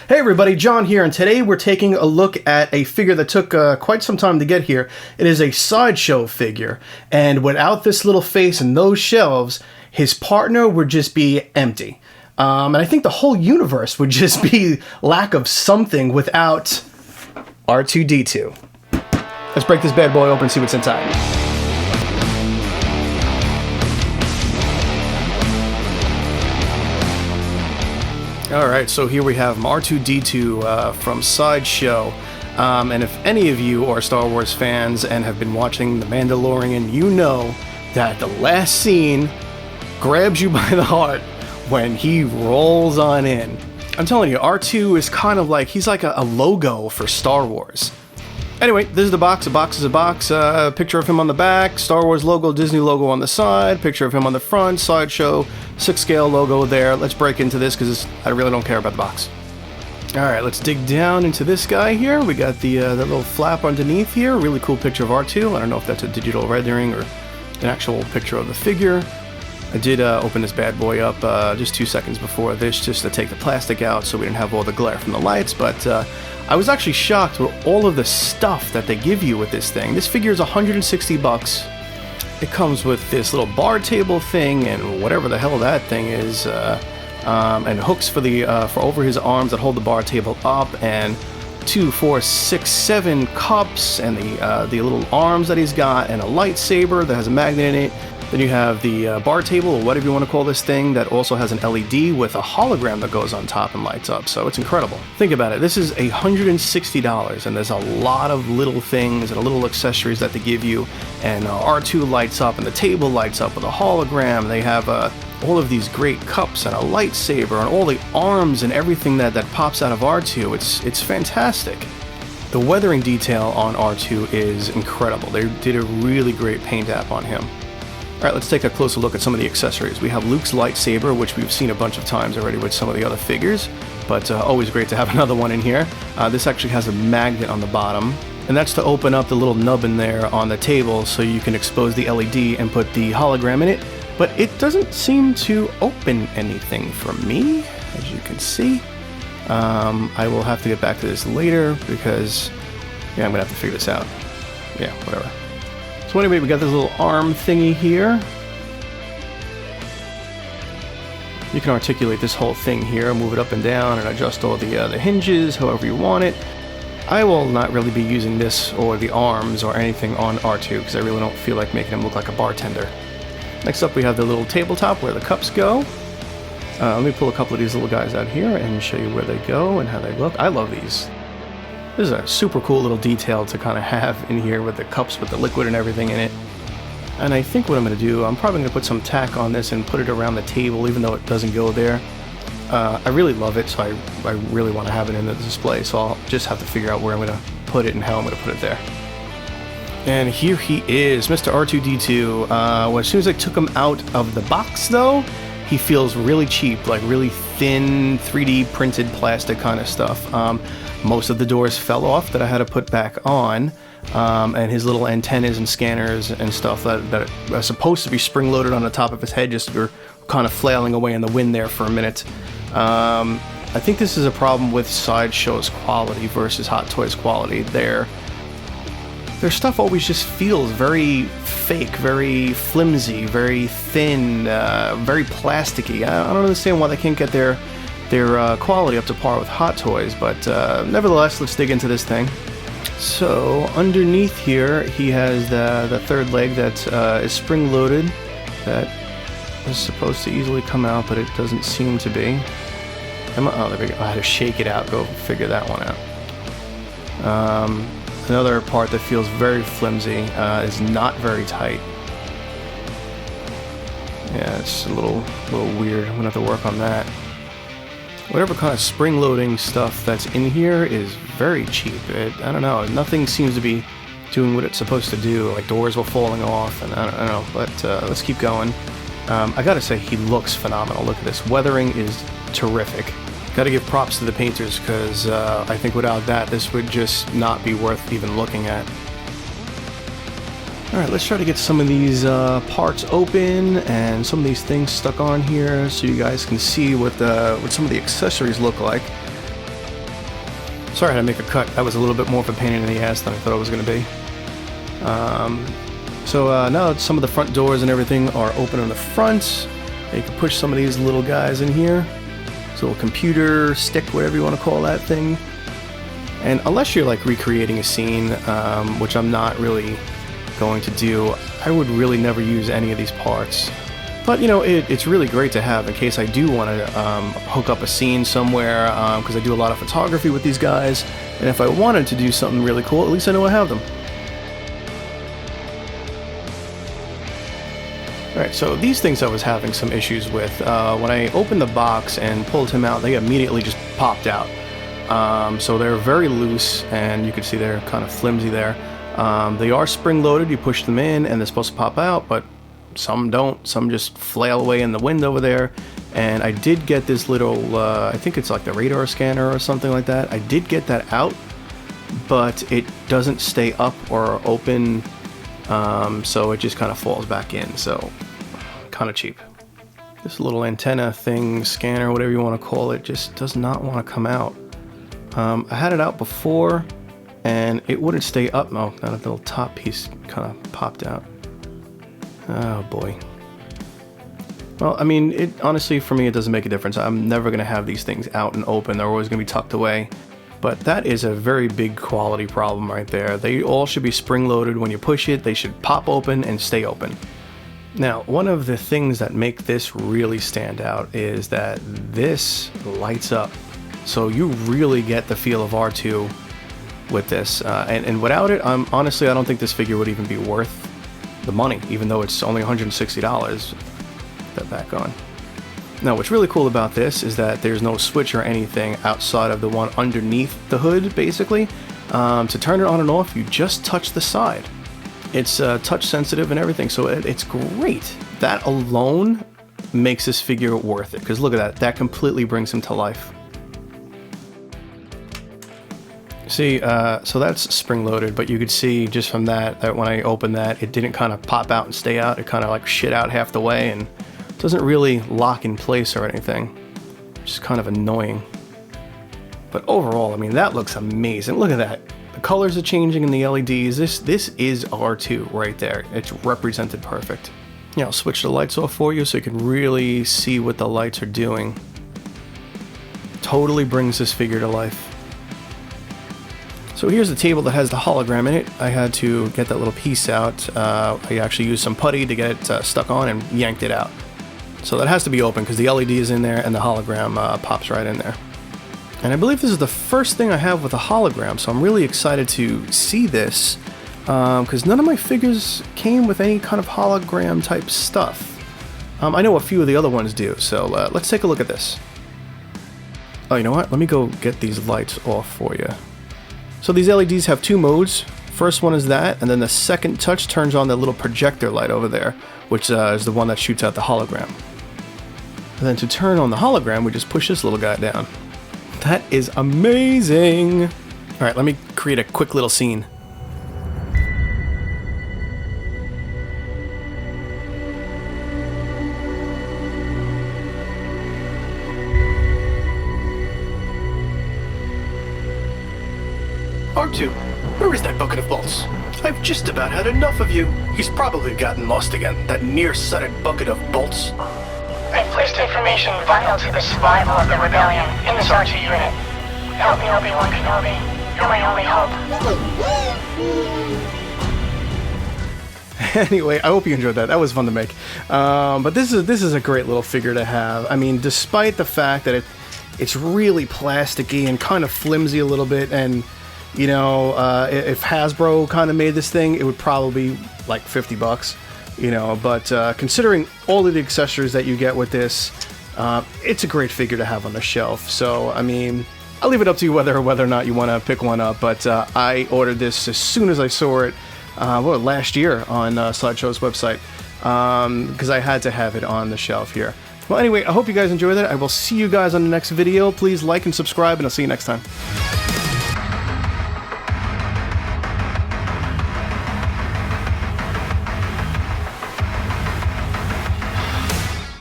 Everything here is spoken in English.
Hey everybody, John here, and today we're taking a look at a figure that took quite some time to get here. It is a Sideshow figure, and without this little face and those shelves, his partner would just be empty. And I think the whole universe would just be lack of something without R2-D2. Let's break this bad boy open and see what's inside. Alright, so here we have R2-D2 from Sideshow. And if any of you are Star Wars fans and have been watching The Mandalorian, you know that the last scene grabs you by the heart when he rolls on in. I'm telling you, R2 is kind of like, he's like a logo for Star Wars. Anyway, this is the box. A box is a box. Picture of him on the back, Star Wars logo, Disney logo on the side, picture of him on the front, Sideshow, 6-scale logo there. Let's break into this because I really don't care about the box. Alright, let's dig down into this guy here. We got the little flap underneath here. Really cool picture of R2. I don't know if that's a digital rendering or an actual picture of the figure. I did open this bad boy up just 2 seconds before this just to take the plastic out so we didn't have all the glare from the lights, but I was actually shocked with all of the stuff that they give you with this thing. This figure is 160 bucks. It comes with this little bar table thing and whatever the hell that thing is, and hooks for over his arms that hold the bar table up, and 2, 4, 6, 7 cups, and the little arms that he's got, and a lightsaber that has a magnet in it. Then you have the bar table, or whatever you want to call this thing, that also has an LED with a hologram that goes on top and lights up, so it's incredible. Think about it, this is $160, and there's a lot of little things and little accessories that they give you, and R2 lights up, and the table lights up with a hologram. They have all of these great cups, and a lightsaber, and all the arms and everything that pops out of R2. It's fantastic. The weathering detail on R2 is incredible. They did a really great paint app on him. Alright, let's take a closer look at some of the accessories. We have Luke's lightsaber, which we've seen a bunch of times already with some of the other figures, but always great to have another one in here. This actually has a magnet on the bottom, and that's to open up the little nub in there on the table so you can expose the LED and put the hologram in it, but it doesn't seem to open anything for me, as you can see. I will have to get back to this later because, yeah, I'm going to have to figure this out. Yeah, whatever. So anyway, we got this little arm thingy here. You can articulate this whole thing here, move it up and down, and adjust all the hinges however you want it. I will not really be using this or the arms or anything on R2 because I really don't feel like making him look like a bartender. Next up we have the little tabletop where the cups go. Let me pull a couple of these little guys out here and show you where they go and how they look. I love these. This is a super cool little detail to kind of have in here with the cups with the liquid and everything in it. And I think what I'm going to do, I'm probably going to put some tack on this and put it around the table even though it doesn't go there. I really love it, so I really want to have it in the display, so I'll just have to figure out where I'm going to put it and how I'm going to put it there. And here he is, Mr. R2-D2. Well, as soon as I took him out of the box though, he feels really cheap, like really thin 3D printed plastic kind of stuff. Most of the doors fell off that I had to put back on, and his little antennas and scanners and stuff that are supposed to be spring-loaded on the top of his head just were kind of flailing away in the wind there for a minute. I think this is a problem with Sideshow's quality versus Hot Toys quality. Their stuff always just feels very fake, very flimsy, very thin, very plasticky. I don't understand why they can't get their quality up to par with Hot Toys, but nevertheless, let's dig into this thing. So underneath here, he has the third leg that is spring-loaded, that is supposed to easily come out, but it doesn't seem to be. Oh, there we go. I had to shake it out, go figure that one out. Another part that feels very flimsy is not very tight. Yeah, it's a little weird. I'm gonna have to work on that. Whatever kind of spring-loading stuff that's in here is very cheap. I don't know, nothing seems to be doing what it's supposed to do, like doors were falling off, and I don't know, but let's keep going. I gotta say, he looks phenomenal. Look at this. Weathering is terrific. Gotta give props to the painters, because I think without that, this would just not be worth even looking at. Alright, let's try to get some of these parts open and some of these things stuck on here so you guys can see what some of the accessories look like. Sorry I had to make a cut. That was a little bit more of a pain in the ass than I thought it was going to be. Now some of the front doors and everything are open on the front. You can push some of these little guys in here. This little computer stick, whatever you want to call that thing. And unless you're like recreating a scene, which I'm not really going to do, I would really never use any of these parts. But you know, it's really great to have in case I do want to hook up a scene somewhere, because I do a lot of photography with these guys, and if I wanted to do something really cool, at least I know I have them. Alright, so these things I was having some issues with. When I opened the box and pulled him out, they immediately just popped out. So they're very loose, and you can see they're kind of flimsy there. They are spring-loaded, you push them in, and they're supposed to pop out, but some don't. Some just flail away in the wind over there. And I did get this little, I think it's like the radar scanner or something like that. I did get that out, but it doesn't stay up or open, so it just kind of falls back in, so kind of cheap. This little antenna thing, scanner, whatever you want to call it, just does not want to come out. I had it out before, and it wouldn't stay up. No, that little top piece kind of popped out. Oh boy. Well, I mean, honestly, for me, it doesn't make a difference. I'm never going to have these things out and open. They're always going to be tucked away. But that is a very big quality problem right there. They all should be spring-loaded. When you push it, they should pop open and stay open. Now, one of the things that make this really stand out is that this lights up. So you really get the feel of R2 with this. And without it, honestly, I don't think this figure would even be worth the money, even though it's only $160. Put that back on. Now, what's really cool about this is that there's no switch or anything outside of the one underneath the hood, basically. To turn it on and off, you just touch the side. It's touch sensitive and everything, so it's great. That alone makes this figure worth it, because look at that. That completely brings him to life. See, so that's spring-loaded, but you could see just from that when I opened that, it didn't kind of pop out and stay out. It kind of like shit out half the way, and doesn't really lock in place or anything, which is kind of annoying. But overall, I mean, that looks amazing. Look at that. The colors are changing in the LEDs. This is R2 right there. It's represented perfect. Yeah, I'll switch the lights off for you so you can really see what the lights are doing. Totally brings this figure to life. So here's the table that has the hologram in it. I had to get that little piece out. I actually used some putty to get it stuck on and yanked it out. So that has to be open because the LED is in there and the hologram pops right in there. And I believe this is the first thing I have with a hologram, so I'm really excited to see this because none of my figures came with any kind of hologram type stuff. I know a few of the other ones do, so let's take a look at this. Oh, you know what? Let me go get these lights off for you. So these LEDs have two modes. First one is that, and then the second touch turns on the little projector light over there, which is the one that shoots out the hologram. And then to turn on the hologram, we just push this little guy down. That is amazing! Alright, let me create a quick little scene. R2, where is that bucket of bolts? I've just about had enough of you. He's probably gotten lost again, that nearsighted bucket of bolts. I've placed information vital to the survival of the rebellion in this R2 unit. Help me, Obi-Wan Kenobi. You're my only hope. Anyway, I hope you enjoyed that. That was fun to make. But this is a great little figure to have. I mean, despite the fact that it's really plasticky and kind of flimsy a little bit, and you know, if Hasbro kind of made this thing, it would probably be like $50. You know, but considering all of the accessories that you get with this, it's a great figure to have on the shelf. So, I mean, I'll leave it up to you whether or not you want to pick one up. But I ordered this as soon as I saw it, last year on Sideshow's website, because I had to have it on the shelf here. Well, anyway, I hope you guys enjoyed it. I will see you guys on the next video. Please like and subscribe, and I'll see you next time.